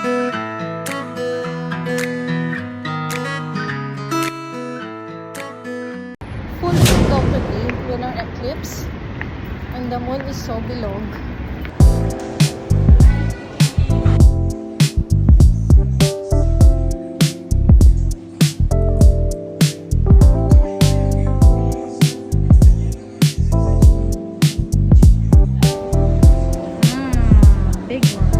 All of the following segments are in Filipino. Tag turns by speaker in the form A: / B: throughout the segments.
A: Full moon daw today, lunar eclipse, and the moon is so bilog. Big one.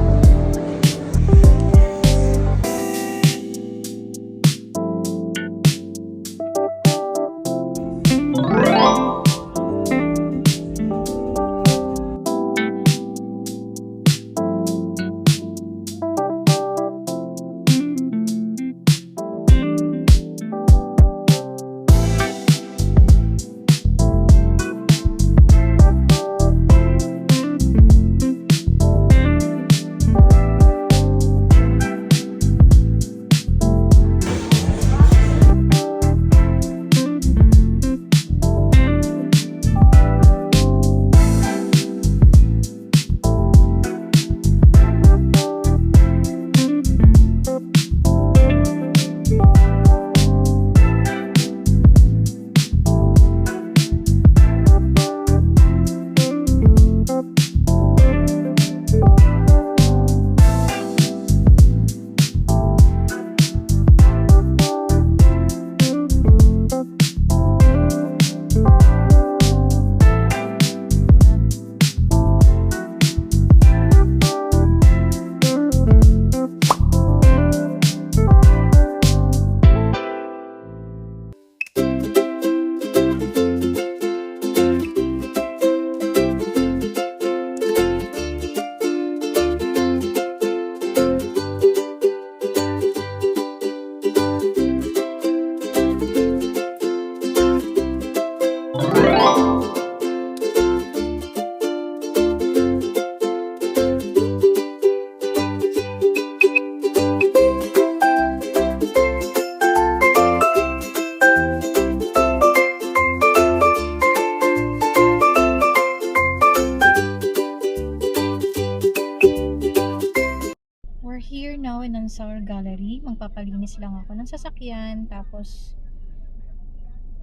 A: Here now in Ansar Gallery, magpapalinis lang ako ng sasakyan, tapos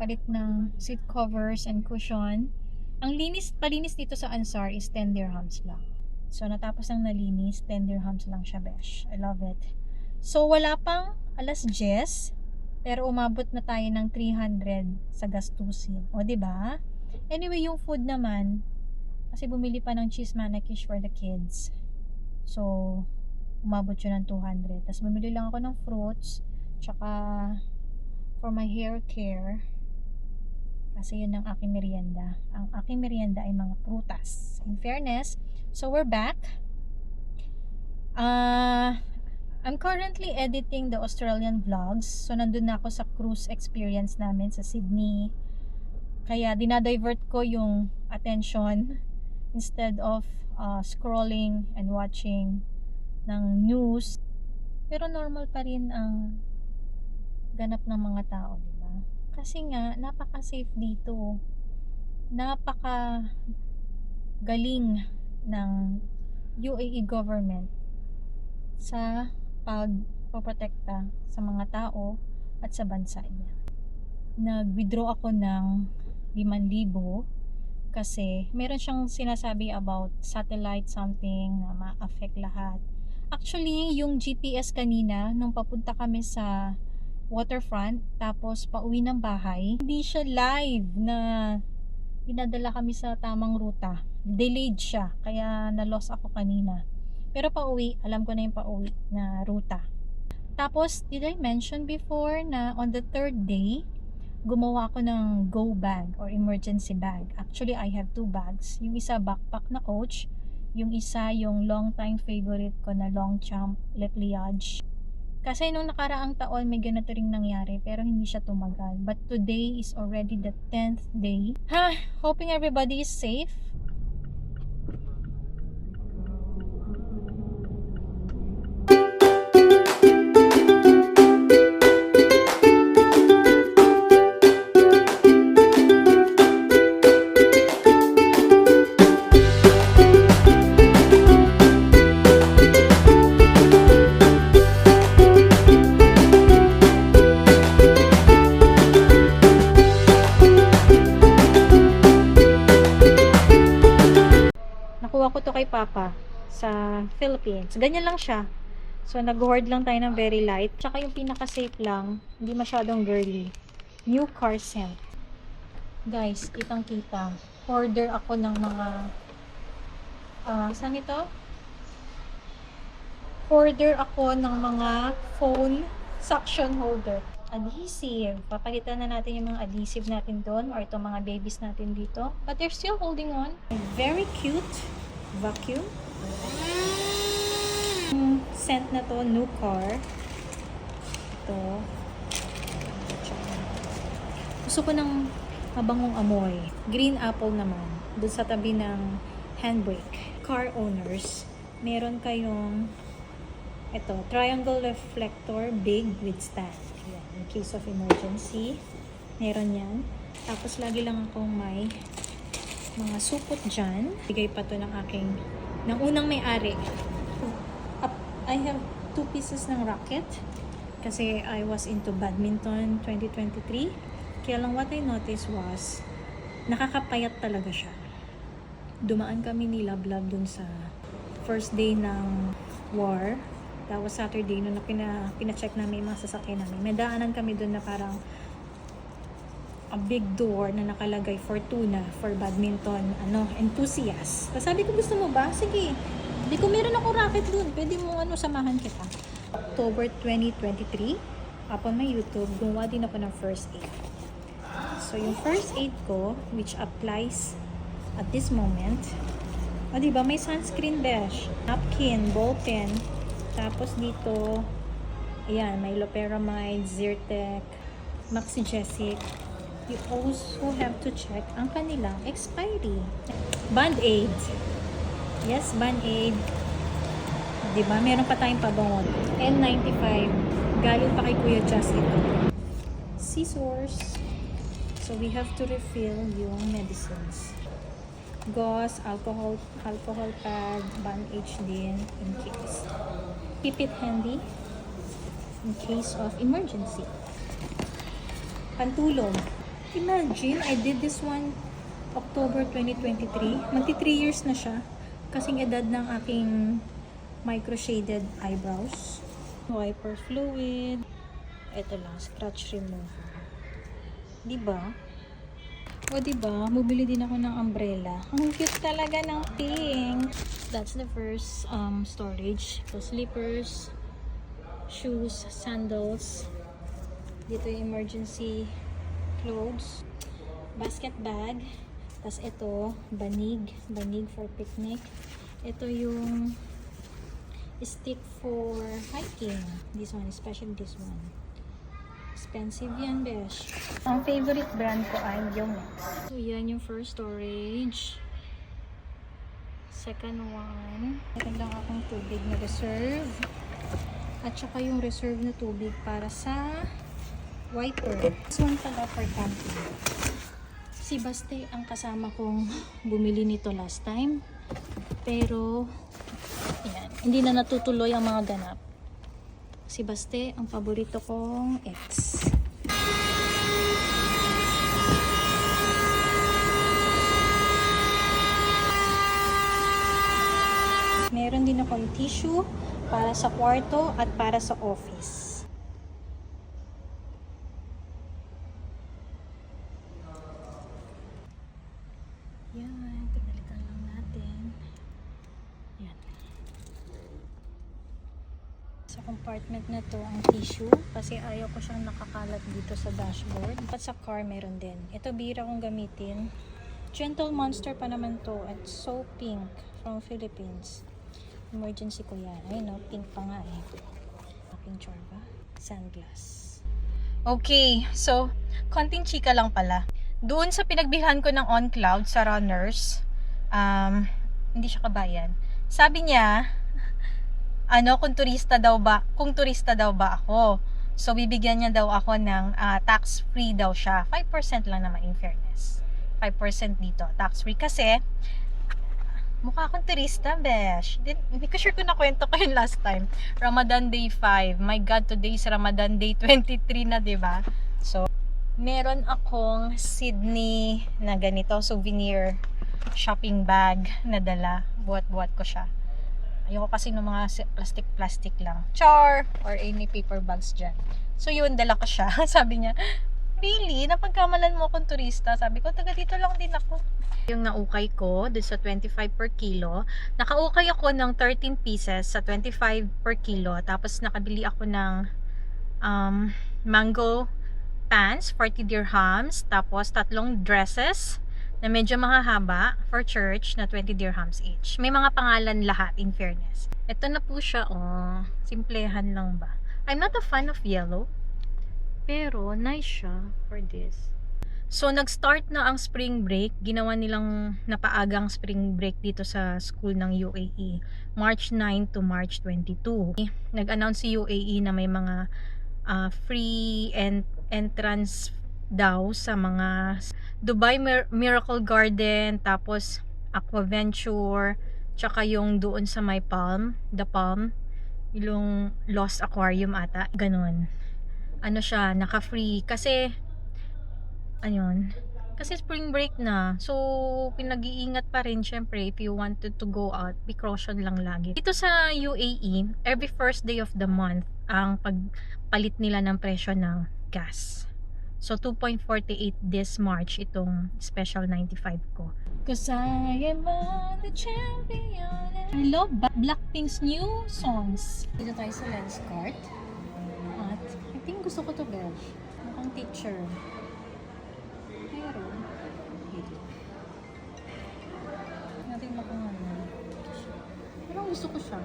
A: palit ng seat covers and cushion. Ang palinis dito sa Ansar is 10 dirhams lang. So natapos ang nalinis, 10 dirhams lang siya, besh. I love it. So wala pang alas 10, pero umabot na tayo ng 300 sa gastusin. O diba? Anyway, yung food naman, kasi bumili pa ng cheese manakish for the kids. So umabot yun ng 200. Tapos bumili lang ako ng fruits, tsaka for my hair care, kasi yun ang aking merienda. Ang aking merienda ay mga prutas, in fairness. So we're back. I'm currently editing the Australian vlogs. So nandun na ako sa cruise experience namin sa Sydney. Kaya dinadivert ko yung attention instead of scrolling and watching ng news. Pero normal pa rin ang ganap ng mga tao, diba? Kasi nga napaka-safe dito, napaka galing ng UAE government sa pagpoprotekta sa mga tao at sa bansa niya. Nag-withdraw ako ng 5,000 kasi meron siyang sinasabi about satellite something na ma-affect lahat. Actually, yung GPS kanina, nung papunta kami sa waterfront, tapos pauwi ng bahay, hindi siya live na dinadala kami sa tamang ruta. Delayed siya, kaya na-lost ako kanina. Pero pauwi, alam ko na yung pauwi na ruta. Tapos, did I mention before na on the 3rd day, gumawa ako ng go bag or emergency bag. Actually, I have 2 bags. Yung isa backpack na Coach, yung isa yung long time favorite ko na Longchamp Le Pliage. Kasi nung nakaraang taon may ganito ring nangyari pero hindi siya tumagal. But today is already the 10th day. Hoping everybody is safe. Papa sa Philippines. Ganyan lang siya. So, nag-hoard lang tayo ng very light. Tsaka yung pinaka-safe lang, hindi masyadong girly. New car scent. Guys, kitang-kita. Order ako ng mga saan ito? Order ako ng mga phone suction holder. Adhesive. Papalitan na natin yung mga adhesive natin doon or itong mga babies natin dito. But they're still holding on. Very cute vacuum. Scent na to, new car. Ito. Gusto ko ng mabangong amoy. Green apple naman. Doon sa tabi ng handbrake. Car owners, meron kayong ito, triangle reflector, big with stand. Yan, in case of emergency. Meron yan. Tapos lagi lang akong may mga supot dyan. Bigay pa to ng unang may-ari. I have 2 pieces ng racket. Kasi I was into badminton 2023. Kaya lang what I noticed was, nakakapayat talaga siya. Dumaan kami ni Love dun sa first day ng war. That was Saturday, nung pina-check namin yung mga sasakyan namin. May daanan kami dun na parang a big door na nakalagay Fortuna for badminton enthusiast. Tapos sabi ko, gusto mo ba? Sige. Hindi ko meron ako racket dun. Pwede mo samahan kita. October 2023, upon my YouTube, gumawa din ako ng first aid. So, yung first aid ko, which applies at this moment, diba, may sunscreen besh, napkin, ball pen, tapos dito, ayan, may loperamide, Zyrtec, Maxigesic. You also have to check ang kanilang expiry. Band-aid. Yes, Band-aid. Diba? Meron pa tayong pabangon. N95. Galing pa kay Kuya Just ito. Scissors. So, we have to refill yung medicines. Gauze, alcohol pad, bandage din in case. Keep it handy in case of emergency. Pantulog. Imagine, I did this one October 2023. Magti 3 years na siya. Kasing edad ng aking micro-shaded eyebrows. Wiper fluid. Ito lang, scratch remover. Diba? O diba, bumili din ako ng umbrella. Ang cute talaga ng pink. That's the first storage. So, slippers, shoes, sandals. Dito yung emergency clothes. Basket bag. Tapos ito, banig for picnic. Ito yung stick for hiking. This one, especially this one. Expensive yan, besh. Ang favorite brand ko ay Yonex. So, yan yung first storage. Second one. Meron lang akong tubig na reserve. At saka yung reserve na tubig para sa wiper. This one pala for camping. Si Baste ang kasama kong bumili nito last time. Pero, yan. Hindi na natutuloy ang mga ganap. Si Baste, ang paborito kong ex. Meron din akong tissue para sa kwarto at para sa office. Yan, pinalitan lang natin. Yan. Sa compartment na to ang tissue kasi ayaw ko siyang nakakalat dito sa dashboard. At sa car meron din. Ito bira kong gamitin. Gentle Monster pa naman to at so pink from Philippines. Emergency ko yan. Ay no, pink pa nga eh. Aking chorba. Sunglass. Okay, so konting chika lang pala. Doon sa pinagbilhan ko ng On Cloud sa runners, hindi siya kabayan. Sabi niya, kung turista daw ba ako. So, bibigyan niya daw ako ng tax-free daw siya. 5% lang naman in fairness. 5% dito, tax-free. Kasi, mukha akong turista, besh. Hindi ko sure kung nakwento ko yun last time. Ramadan Day 5. My God, today is Ramadan Day 23 na, diba? So, meron akong Sydney na ganito, souvenir shopping bag na dala. Buhat-buhat ko siya. Ayoko kasi ng mga plastic lang. Char! Or any paper bags dyan. So yun, dala ko siya. Sabi niya, really? Napagkamalan mo akong turista? Sabi ko, taga dito lang din ako. Yung naukay ko, dun sa 25 per kilo. Nakaukay ako ng 13 pieces sa 25 per kilo. Tapos nakabili ako ng mango pants, 40 dirhams. Tapos 3 dresses na medyo mahahaba for church na 20 dirhams each. May mga pangalan lahat, in fairness. Ito na po siya, oh. Simplehan lang ba? I'm not a fan of yellow. Pero, nice siya for this. So, nag-start na ang spring break. Ginawa nilang napaagang spring break dito sa school ng UAE. March 9 to March 22. Nag-announce si UAE na may mga free entrance daw sa mga Dubai Miracle Garden, tapos Aquaventure, tsaka yung doon sa may Palm, The Palm, yung Lost Aquarium ata, ganun. Ano siya, naka-free kasi ayun, kasi spring break na, so pinag-iingat pa rin syempre if you wanted to go out, precaution lang lagi. Dito sa UAE, every first day of the month ang pagpalit nila ng presyo ng gas. So 2.48 this March itong special 95 ko. Cause I am the champion. I love Blackpink's new songs. Dito tayo sa Lenskart. At I think gusto ko to beige. Mukhang teacher. Pero natin mukhang ano. Pero gusto ko siya.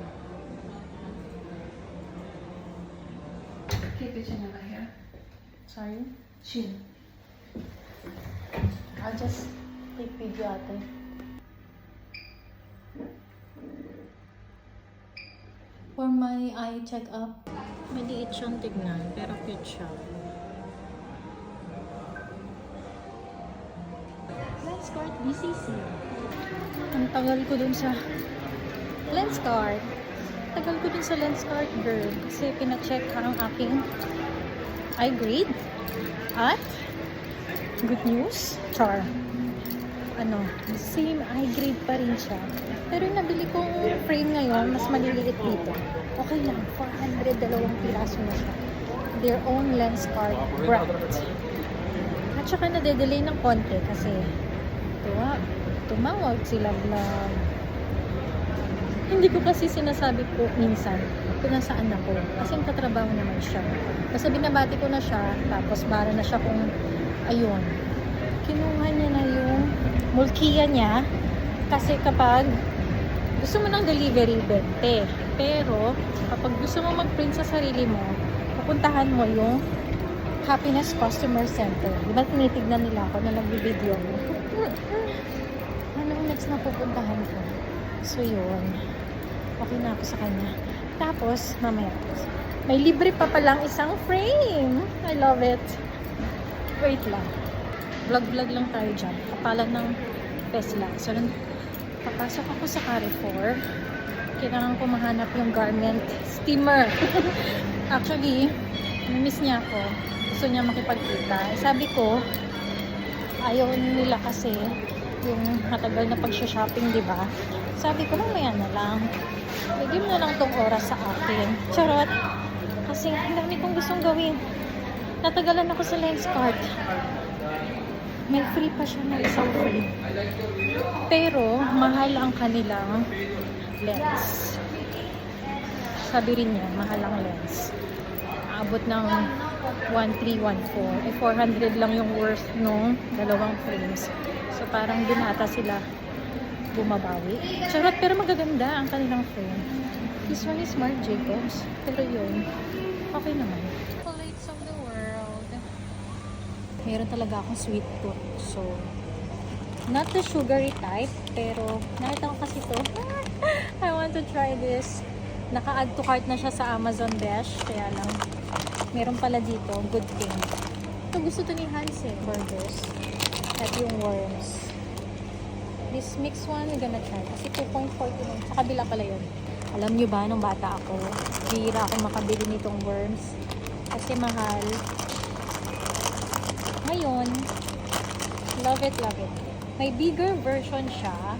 B: Keep it in here.
A: Sorry?
B: Chin.
A: I'll just take video ate. For my eye check-up, maliit siyang tignan, pero cute siya. Lenskart BCC. Ang tagal ko dun sa Lenskart. Tagal ko dun sa Lenskart, girl. Kasi pina-check ang aking eye grade. At good news, char. Ano, same eye grade pa rin siya. Pero yung nabili kong frame ngayon, mas maliliit dito. Okay lang, 400, 2 piraso na siya. Their own Lenskart brand. At saka nade-delay ng konti kasi tumawag sila vlog. Hindi ko kasi sinasabi ko minsan kung nasaan ako. Kasi katrabaho naman siya. Kasi binabati ko na siya, tapos bara na siya kung ayun. Kinuha niya na yung mulkiya niya. Kasi kapag gusto mo ng delivery, 20. Pero kapag gusto mo mag-print sa sarili mo, pupuntahan mo yung Happiness Customer Center. Diba tinitignan nila ako na nag-video mo? Anong next na pupuntahan ko? So yun. Okay na ako sa kanya. Tapos, mamaya. May libre pa palang isang frame. I love it. Wait lang. Vlog-vlog lang tayo dyan. Kapalan ng Tesla. So, papasok ako sa Carrefour. Kailangan ko mahanap yung garment steamer. Actually, miss niya ako. Gusto niya makipagkita. Sabi ko, ayaw nila kasi yung matagal na pag-shopping, di ba? Sabi ko, mamaya na lang. Bigyan mo na lang tong oras sa akin. Charot. Kasi ang dami kong gustong gawin. Natagalan ako sa Lenskart. May free pa siya na isang free. Pero, mahal ang kanilang lens. Sabi rin niya, mahal ang lens. Abot ng 1,314. 400 lang yung worth nung 2 frames. So, parang binata sila bumabawi. Charot, pero magaganda ang kanilang frame. This one is Marc Jacobs. Pero yun, okay naman. Chocolates of the world. Meron talaga akong sweet tooth. So, not the sugary type, pero nakita ko kasi to. I want to try this. Naka-add to cart na siya sa Amazon Dash. Kaya lang, meron pala dito. Good thing. Ito gusto to ni Hans eh. Burgers. At yung worms. This mixed one, we're gonna try. Kasi 2.49. Sa kabila pala yun. Alam nyo ba, nung bata ako, bihira ako makabili nitong worms. Kasi mahal. Ngayon, love it, love it. May bigger version siya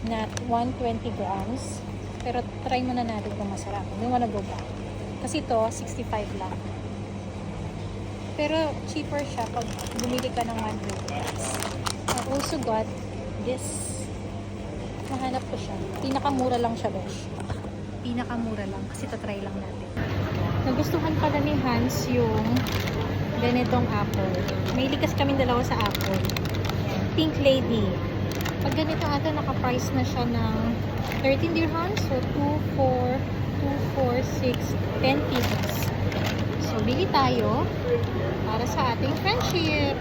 A: na 120 grams. Pero try muna natin kung masarap. We wanna go back. Kasi ito, 65 lang. Pero cheaper siya pag bumili ka ng 100 grams. I also got this. Nahanap ko siya. Pinakamura lang siya, besh. Pinakamura lang. Kasi try lang natin. Nagustuhan pala ni Hans yung ganitong apple. May likas kaming dalawa sa apple. Pink Lady. Pag ganito ata, naka-price na siya ng 13 dirhams. So, 2, 4, 6, 10 pesos. So, bili tayo para sa ating friendship.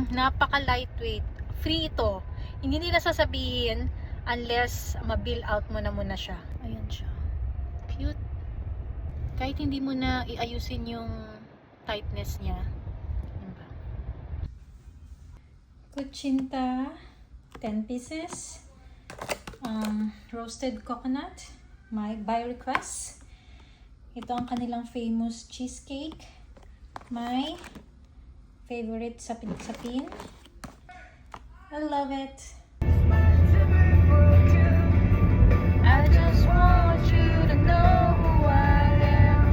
A: Napaka-lightweight. Free ito. Hindi nila sasabihin unless ma-bill out mo na muna siya. Ayan siya. Cute. Kahit hindi mo na iayusin yung tightness niya. Diba? Kuchinta, 10 pieces. Roasted coconut, by request. Ito ang kanilang famous cheesecake. My favorite sapin-sapin. I love it. I just want you to know who I am.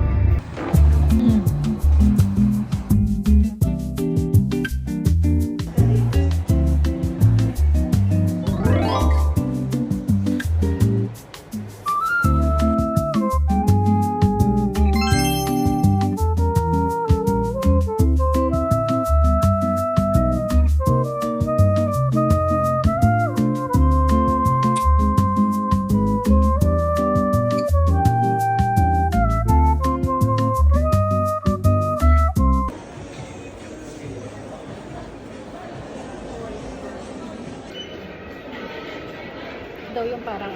A: Daw yung parang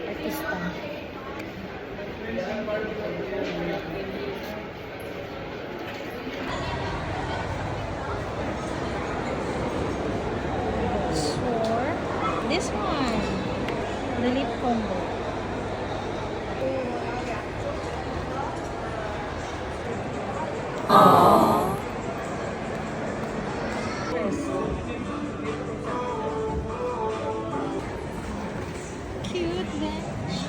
A: artista. So, this one, the lip combo. Cute bench.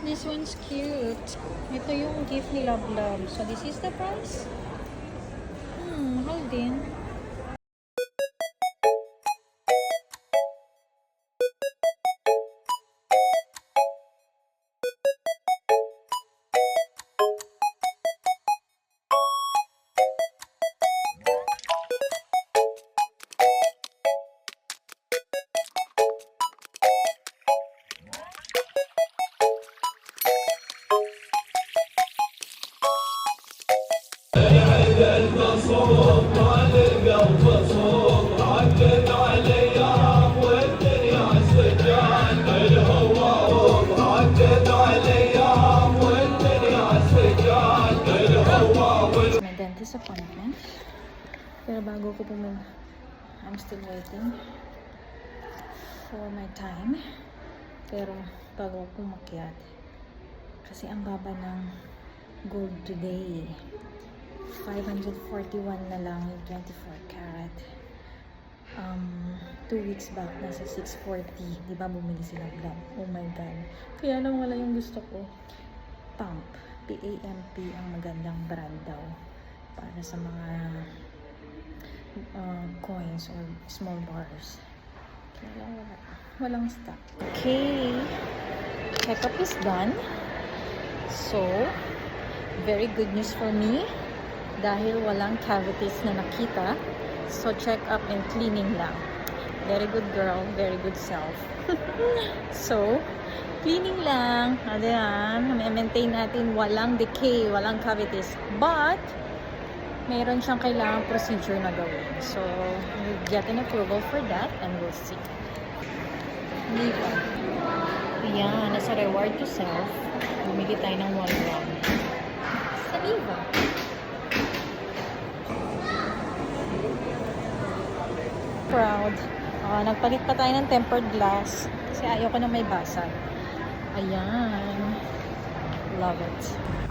A: This one's cute. Ito yung gift ni Love Love. So this is the price. Mahal din. My dentist appointment. Pero bago ko pumunta, I'm still waiting for my time. Pero bago ko umakyat, kasi ang baba ng gold today. 541 na lang yung 24 karat. 2 weeks back, nasa 640. Diba bumili sila vlog? Oh my god. Kaya lang wala yung gusto ko. Pump. PAMP ang magandang brand daw. Para sa mga coins or small bars. Kaya lang wala. Walang stock. Okay. Checkup is done. So, very good news for me. Dahil walang cavities na nakita. So, check up and cleaning lang. Very good girl. Very good self. So, cleaning lang. Ayan. Maintain natin walang decay, walang cavities. But, mayroon siyang kailangang procedure na gawin. So, we'll get an approval for that and we'll see. Diba? Ayan. Nasa reward to self. Bumili tayo ng 1 gram. Sa Diva. Proud. Nagpalit pa tayo ng tempered glass kasi ayaw ko na may basag. Ayan. Love it.